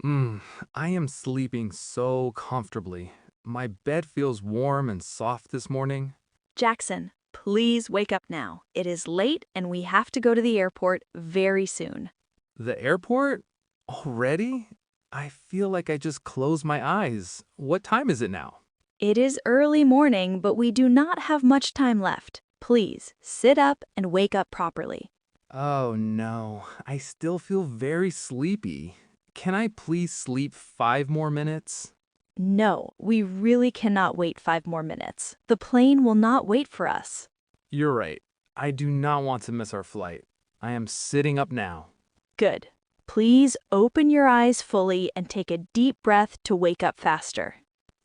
Mm, I am sleeping so comfortably. My bed feels warm and soft this morning. Jackson, please wake up now. It is late and we have to go to the airport very soon. The airport? Already? I feel like I just closed my eyes. What time is it now? It is early morning, but we do not have much time left. Please sit up and wake up properly. Oh no, I still feel very sleepy. Can I please sleep 5 more minutes? No, we really cannot wait 5 more minutes. The plane will not wait for us. You're right. I do not want to miss our flight. I am sitting up now. Good. Please open your eyes fully and take a deep breath to wake up faster.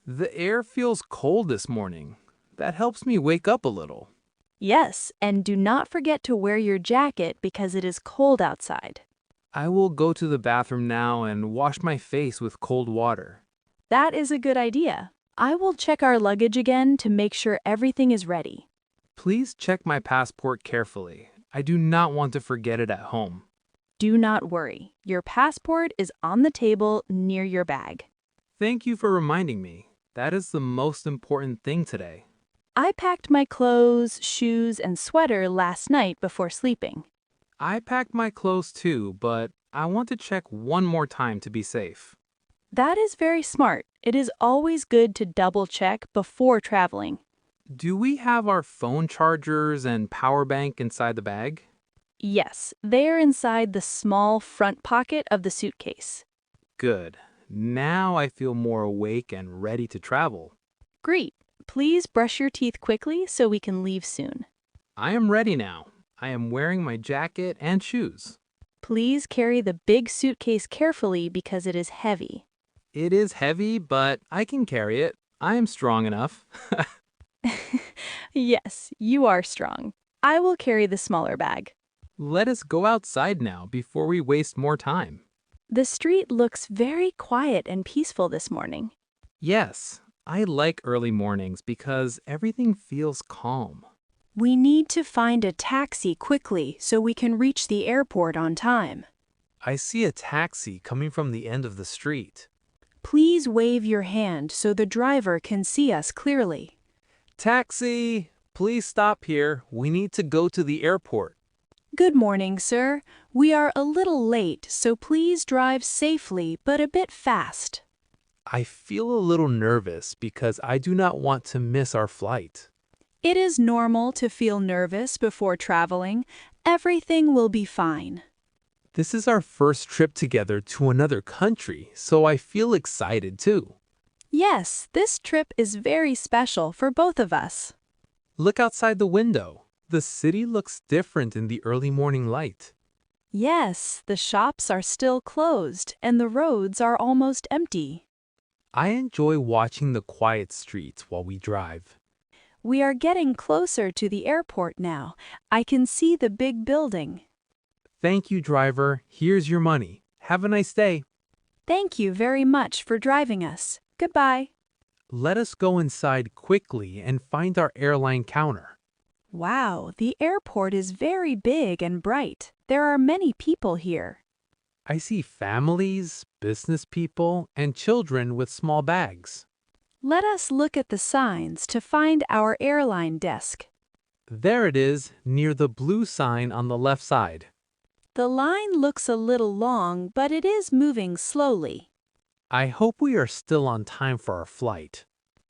The air feels cold this morning. That helps me wake up a little. Yes, and do not forget to wear your jacket because it is cold outside. I will go to the bathroom now and wash my face with cold water. That is a good idea. I will check our luggage again to make sure everything is ready. Please check my passport carefully. I do not want to forget it at home. Do not worry. Your passport is on the table near your bag. Thank you for reminding me. That is the most important thing today. I packed my clothes, shoes, and sweater last night before sleeping. I packed my clothes too, but I want to check one more time to be safe. That is very smart. It is always good to double check before traveling. Do we have our phone chargers and power bank inside the bag? Yes, they are inside the small front pocket of the suitcase. Good. Now I feel more awake and ready to travel. Great. Please brush your teeth quickly so we can leave soon. I am ready now. I am wearing my jacket and shoes. Please carry the big suitcase carefully because it is heavy. It is heavy, but I can carry it. I am strong enough. Yes, you are strong. I will carry the smaller bag. Let us go outside now before we waste more time. The street looks very quiet and peaceful this morning. Yes, I like early mornings because everything feels calm. We need to find a taxi quickly so we can reach the airport on time. I see a taxi coming from the end of the street. Please wave your hand so the driver can see us clearly. Taxi! Please stop here. We need to go to the airport. Good morning, sir. We are a little late, so please drive safely but a bit fast. I feel a little nervous because I do not want to miss our flight. It is normal to feel nervous before traveling. Everything will be fine. This is our first trip together to another country, so I feel excited too. Yes, this trip is very special for both of us. Look outside the window. The city looks different in the early morning light. Yes, the shops are still closed and the roads are almost empty. I enjoy watching the quiet streets while we drive. We are getting closer to the airport now. I can see the big building. Thank you, driver. Here's your money. Have a nice day. Thank you very much for driving us. Goodbye. Let us go inside quickly and find our airline counter. Wow, the airport is very big and bright. There are many people here. I see families, business people, and children with small bags. Let us look at the signs to find our airline desk. There it is, near the blue sign on the left side. The line looks a little long, but it is moving slowly. I hope we are still on time for our flight.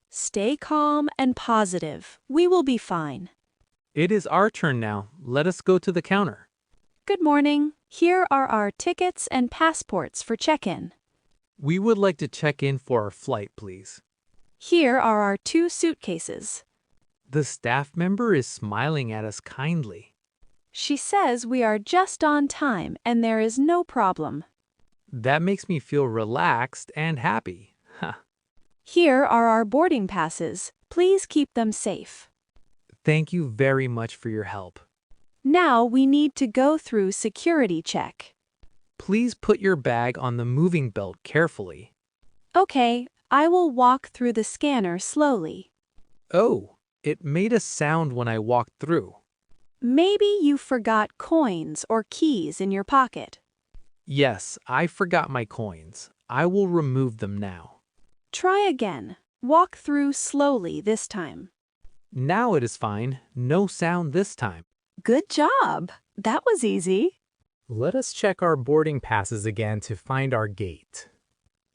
Stay calm and positive. We will be fine. It is our turn now. Let us go to the counter. Good morning. Here are our tickets and passports for check-in. We would like to check in for our flight, please. Here are our 2 suitcases. The staff member is smiling at us kindly. She says we are just on time and there is no problem. That makes me feel relaxed and happy. Here are our boarding passes. Please keep them safe. Thank you very much for your help. Now we need to go through security check. Please put your bag on the moving belt carefully. Okay, I will walk through the scanner slowly. Oh, it made a sound when I walked through. Maybe you forgot coins or keys in your pocket. Yes, I forgot my coins. I will remove them now. Try again. Walk through slowly this time. Now it is fine. No sound this time. Good job. That was easy. Let us check our boarding passes again to find our gate.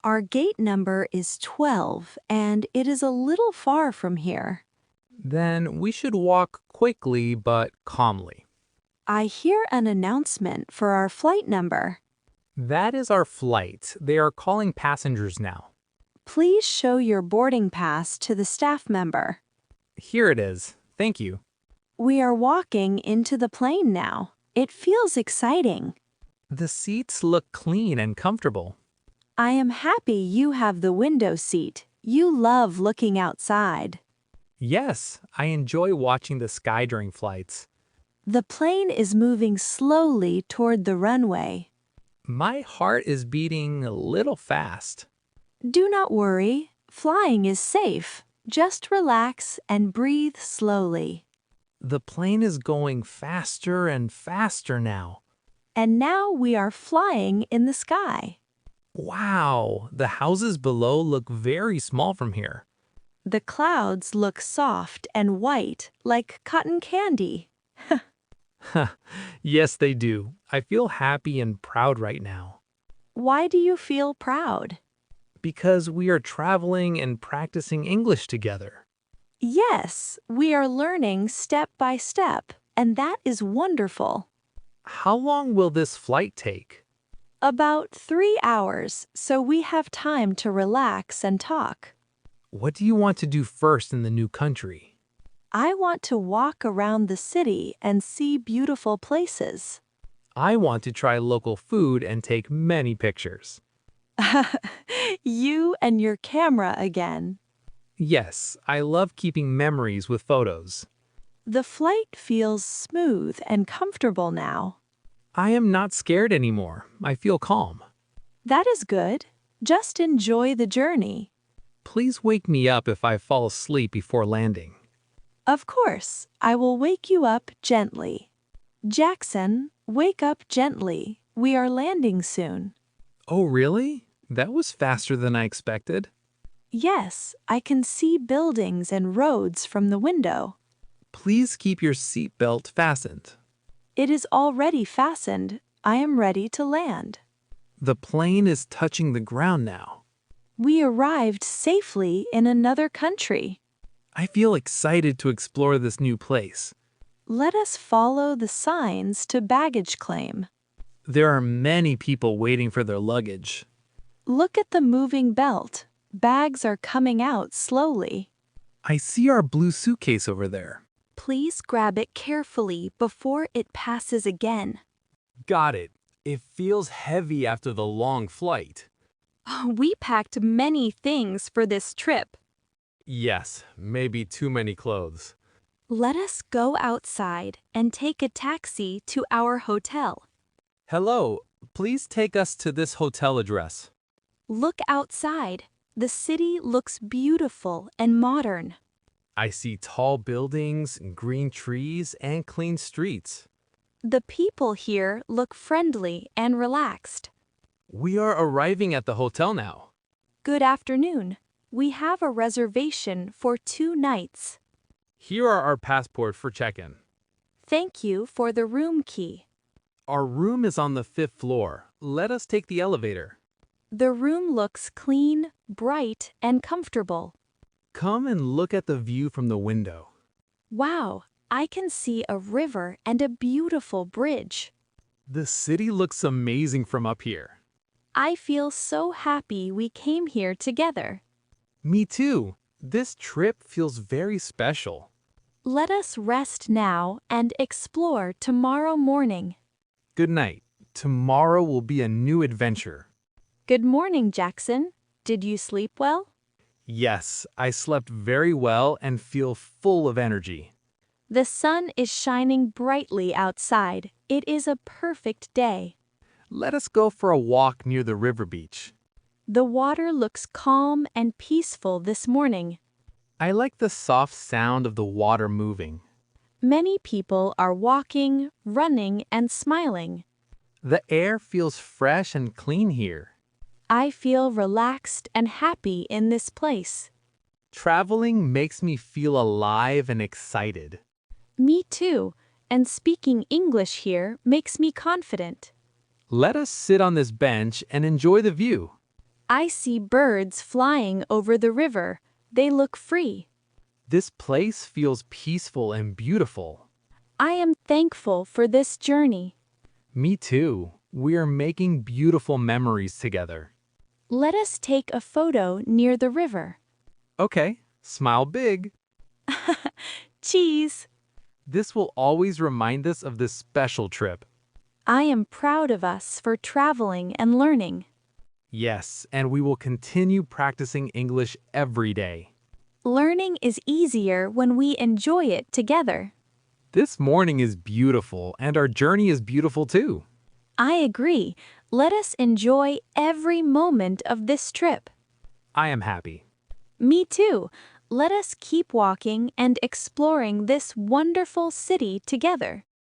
Our gate number is 12, and it is a little far from here. Then we should walk quickly but calmly. I hear an announcement for our flight number. That is our flight. They are calling passengers now. Please show your boarding pass to the staff member. Here it is. Thank you. We are walking into the plane now. It feels exciting. The seats look clean and comfortable. I am happy you have the window seat. You love looking outside. Yes, I enjoy watching the sky during flights. The plane is moving slowly toward the runway. My heart is beating a little fast. Do not worry. Flying is safe. Just relax and breathe slowly. The plane is going faster and faster now. And now we are flying in the sky. Wow, the houses below look very small from here. The clouds look soft and white like cotton candy. Yes, they do. I feel happy and proud right now. Why do you feel proud? Because we are traveling and practicing English together. Yes, we are learning step by step, and that is wonderful. How long will this flight take? About 3 hours, so we have time to relax and talk. What do you want to do first in the new country? I want to walk around the city and see beautiful places. I want to try local food and take many pictures. You and your camera again. Yes, I love keeping memories with photos. The flight feels smooth and comfortable now. I am not scared anymore. I feel calm. That is good. Just enjoy the journey. Please wake me up if I fall asleep before landing. Of course, I will wake you up gently. Jackson, wake up gently. We are landing soon. Oh, really? That was faster than I expected. Yes, I can see buildings and roads from the window. Please keep your seatbelt fastened. It is already fastened. I am ready to land. The plane is touching the ground now. We arrived safely in another country. I feel excited to explore this new place. Let us follow the signs to baggage claim. There are many people waiting for their luggage. Look at the moving belt. Bags are coming out slowly. I see our blue suitcase over there. Please grab it carefully before it passes again. Got it. It feels heavy after the long flight. We packed many things for this trip. Yes, maybe too many clothes. Let us go outside and take a taxi to our hotel. Hello, please take us to this hotel address. Look outside. The city looks beautiful and modern. I see tall buildings, green trees, and clean streets. The people here look friendly and relaxed. We are arriving at the hotel now. Good afternoon. We have a reservation for 2 nights. Here are our passport for check-in. Thank you for the room key. Our room is on the 5th floor. Let us take the elevator. The room looks clean, bright, and comfortable. Come and look at the view from the window. Wow, I can see a river and a beautiful bridge. The city looks amazing from up here. I feel so happy we came here together. Me too. This trip feels very special. Let us rest now and explore tomorrow morning. Good night. Tomorrow will be a new adventure. Good morning, Jackson. Did you sleep well? Yes, I slept very well and feel full of energy. The sun is shining brightly outside. It is a perfect day. Let us go for a walk near the river beach. The water looks calm and peaceful this morning. I like the soft sound of the water moving. Many people are walking, running, and smiling. The air feels fresh and clean here. I feel relaxed and happy in this place. Traveling makes me feel alive and excited. Me too, and speaking English here makes me confident. Let us sit on this bench and enjoy the view. I see birds flying over the river. They look free. This place feels peaceful and beautiful. I am thankful for this journey. Me too. We are making beautiful memories together. Let us take a photo near the river. Okay, smile big. Cheese! This will always remind us of this special trip. I am proud of us for traveling and learning. Yes, and we will continue practicing English every day. Learning is easier when we enjoy it together. This morning is beautiful, and our journey is beautiful too. I agree. Let us enjoy every moment of this trip. I am happy. Me too. Let us keep walking and exploring this wonderful city together.